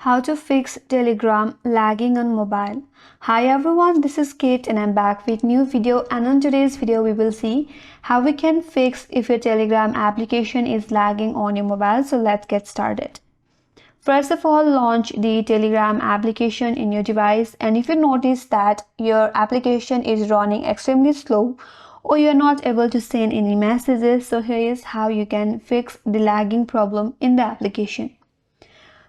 How to fix Telegram lagging on mobile. Hi everyone, this is Kate and I'm back with new video, and in today's video we will see how we can fix if your Telegram application is lagging on your mobile. So let's get started. First of all, launch the Telegram application in your device, and if you notice that your application is running extremely slow or you're not able to send any messages, so here is how you can fix the lagging problem in the application.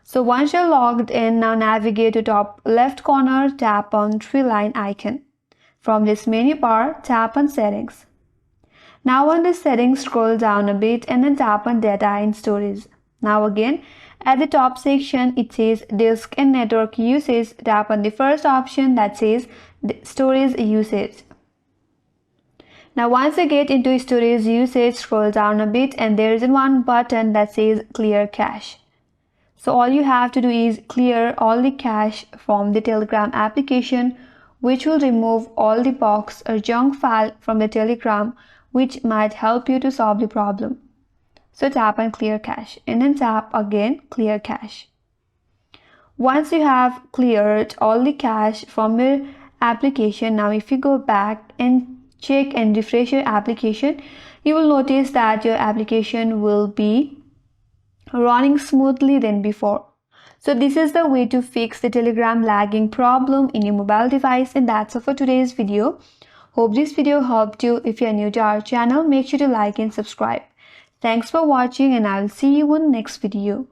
So once you're logged in, now navigate to top left corner, tap on three-line icon. From this menu bar, tap on Settings. Now on the Settings, scroll down a bit and then tap on Data and Storage. Now again, at the top section, it says Disk and Network Usage. Tap on the first option that says Storage Usage. Now once you get into storage usage, scroll down a bit and there is one button that says Clear Cache. So all you have to do is clear all the cache from the Telegram application, which will remove all the box or junk file from the Telegram, which might help you to solve the problem. So tap on Clear Cache and then tap again Clear Cache. Once you have cleared all the cache from your application, now if you go back and check and refresh your application, you will notice that your application will be running smoothly than before. So this is the way to fix the Telegram lagging problem in your mobile device, and that's all for today's video. Hope this video helped you. If you're new to our channel, make sure to like and subscribe. Thanks for watching and I'll see you in the next video.